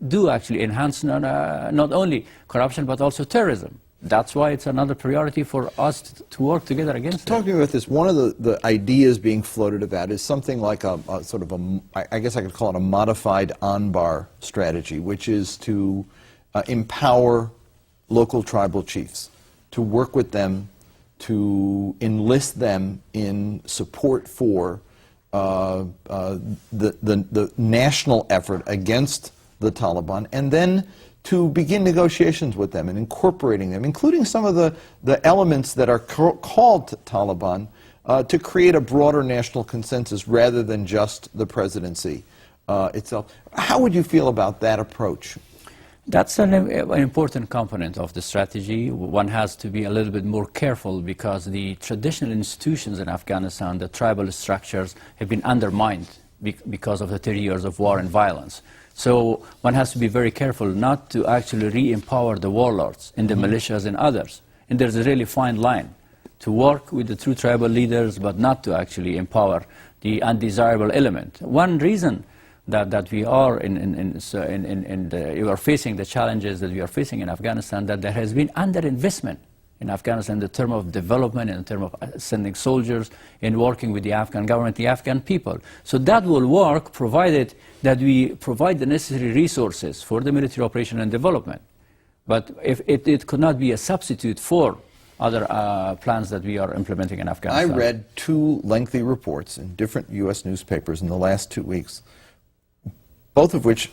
do actually enhance not only corruption but also terrorism. That's why it's another priority for us to work together against it. Talking about this, one of the ideas being floated about is something like a sort of I guess I could call it a modified Anbar strategy, which is to empower local tribal chiefs, to work with them, to enlist them in support for the national effort against the Taliban, and then to begin negotiations with them and incorporating them, including some of the elements that are called Taliban, to create a broader national consensus rather than just the presidency itself. How would you feel about that approach? That's an important component of the strategy. One has to be a little bit more careful because the traditional institutions in Afghanistan, the tribal structures, have been undermined because of the 30 years of war and violence. So one has to be very careful not to actually re-empower the warlords and the militias and others. And there's a really fine line to work with the true tribal leaders but not to actually empower the undesirable element. One reason that we are we are facing the challenges that we are facing in Afghanistan, that there has been underinvestment in Afghanistan in the term of development, in the term of sending soldiers, in working with the Afghan government, the Afghan people. So that will work provided that we provide the necessary resources for the military operation and development. But if it could not be a substitute for other plans that we are implementing in Afghanistan. I read two lengthy reports in different U.S. newspapers in the last 2 weeks, both of which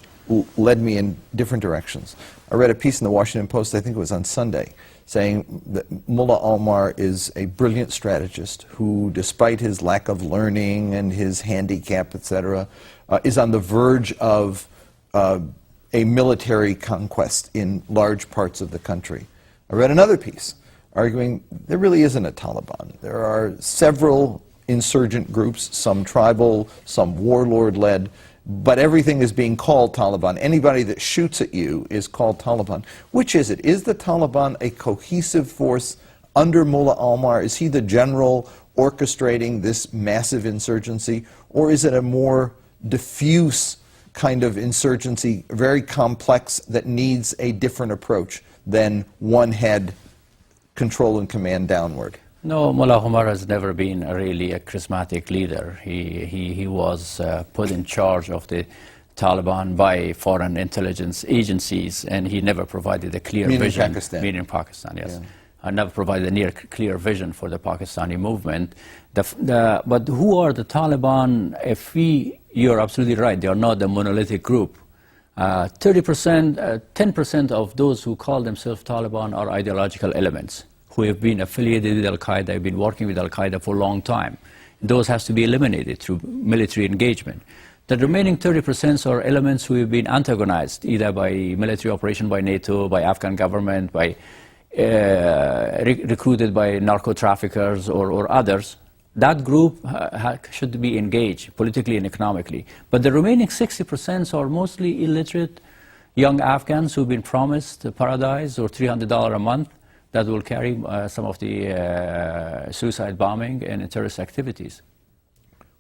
led me in different directions. I read a piece in the Washington Post, I think it was on Sunday, saying that Mullah Omar is a brilliant strategist who, despite his lack of learning and his handicap, etc., is on the verge of a military conquest in large parts of the country. I read another piece arguing there really isn't a Taliban. There are several insurgent groups, some tribal, some warlord-led, but everything is being called Taliban. Anybody that shoots at you is called Taliban. Which is it? Is the Taliban a cohesive force under Mullah Omar? Is he the general orchestrating this massive insurgency? Or is it a more diffuse kind of insurgency, very complex, that needs a different approach than one head control and command downward? No, Mullah Omar has never been really a charismatic leader. He was put in charge of the Taliban by foreign intelligence agencies, and he never provided a clear vision. Pakistan. Meaning Pakistan, yes. Yeah. I never provided a clear vision for the Pakistani movement. But who are the Taliban? You're absolutely right, they are not a monolithic group. 10% of those who call themselves Taliban are ideological elements who have been affiliated with Al-Qaeda, have been working with Al-Qaeda for a long time. Those have to be eliminated through military engagement. The remaining 30% are elements who have been antagonized, either by military operation by NATO, by Afghan government, by recruited by narco-traffickers or others. That group should be engaged politically and economically. But the remaining 60% are mostly illiterate young Afghans who've been promised paradise or $300 a month that will carry some of the suicide bombing and terrorist activities.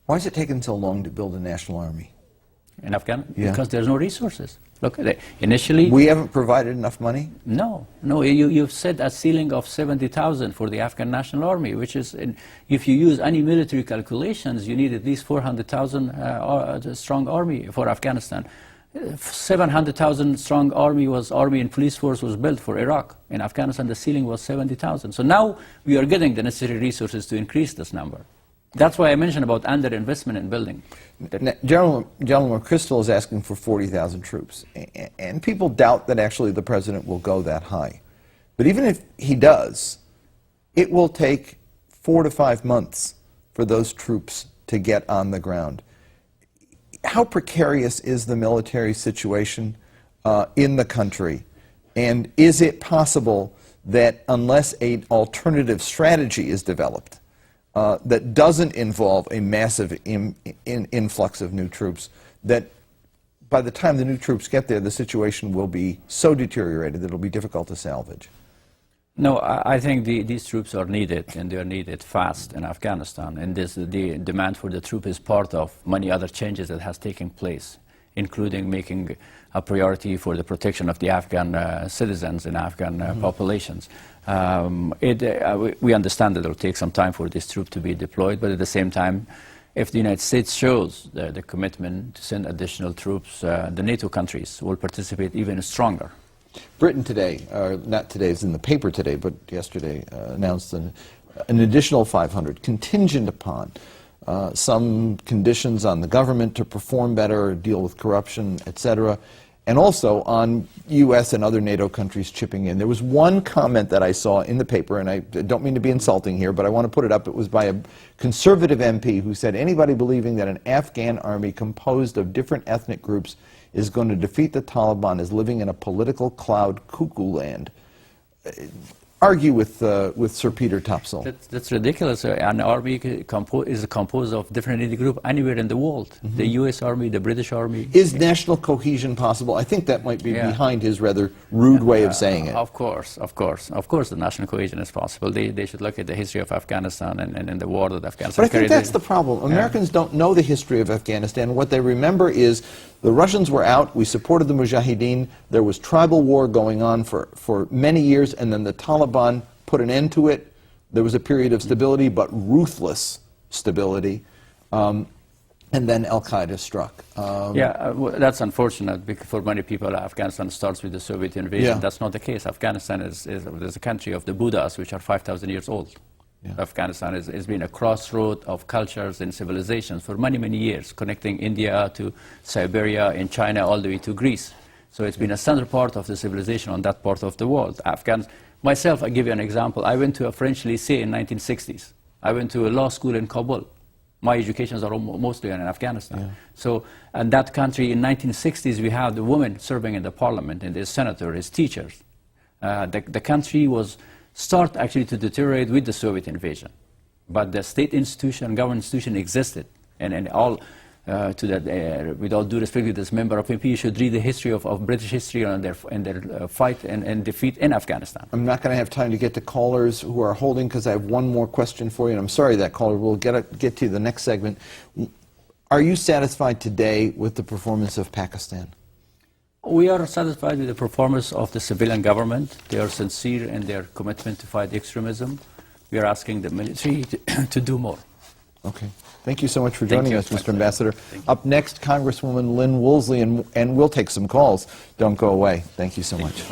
Why has it taken so long to build a national army? In Afghanistan? Yeah. Because there's no resources. Look, initially... We haven't provided enough money? No. You've set a ceiling of 70,000 for the Afghan National Army, which is, if you use any military calculations, you need at least 400,000 strong army for Afghanistan. 700,000 strong army and police force was built for Iraq. In Afghanistan, the ceiling was 70,000. So now we are getting the necessary resources to increase this number. That's why I mentioned about underinvestment in building. General McChrystal is asking for 40,000 troops, and people doubt that actually the president will go that high. But even if he does, it will take 4 to 5 months for those troops to get on the ground. How precarious is the military situation in the country? And is it possible that unless an alternative strategy is developed that doesn't involve a massive influx of new troops, that by the time the new troops get there, the situation will be so deteriorated that it will be difficult to salvage? No, I think these troops are needed, and they are needed fast in Afghanistan. And the demand for the troop is part of many other changes that has taken place. including making a priority for the protection of the Afghan citizens and Afghan populations. We understand that it will take some time for this troop to be deployed, but at the same time, if the United States shows the commitment to send additional troops, the NATO countries will participate even stronger. Britain today, not today, it's in the paper today, but yesterday, announced an additional 500, contingent upon some conditions on the government to perform better, deal with corruption, etc., and also on U.S. and other NATO countries chipping in. There was one comment that I saw in the paper, and I don't mean to be insulting here, but I want to put it up. It was by a conservative MP who said, anybody believing that an Afghan army composed of different ethnic groups is going to defeat the Taliban is living in a political cloud cuckoo land. Argue with Sir Peter Topsell. That's ridiculous. An army is composed of different ethnic groups anywhere in the world. The U.S. Army, the British Army. Is national cohesion possible? I think that might be behind his rather rude way of saying it. Of course, the national cohesion is possible. They should look at the history of Afghanistan and the war that Afghanistan carried. But I think that's the problem. Americans don't know the history of Afghanistan. What they remember is the Russians were out, we supported the Mujahideen, there was tribal war going on for many years, and then the Taliban put an end to it. There was a period of stability, but ruthless stability, and then Al-Qaeda struck. That's unfortunate because for many people Afghanistan starts with the Soviet invasion. That's not the case. Afghanistan is a country of the Buddhas, which are 5,000 years old. Afghanistan has been a crossroad of cultures and civilizations for many, many years, connecting India to Siberia and China all the way to Greece. So it's been a central part of the civilization on that part of the world. Myself, I give you an example. I went to a French lycée in 1960s. I went to a law school in Kabul. My educations are mostly in Afghanistan. So, in that country, in 1960s, we had the women serving in the parliament, and the senator, as teachers. The country was start actually to deteriorate with the Soviet invasion. But the state institution, government institution existed. And all, with all due respect to this member of MP, you should read the history of British history and their fight and defeat in Afghanistan. I'm not going to have time to get to callers who are holding because I have one more question for you, and I'm sorry that caller. We'll get to the next segment. Are you satisfied today with the performance of Pakistan? We are satisfied with the performance of the civilian government. They are sincere in their commitment to fight extremism. We are asking the military to do more. Okay. Thank you so much for joining us, Mr. Ambassador. Up next, Congresswoman Lynn Woolsey, and we'll take some calls. Don't go away. Thank you so much.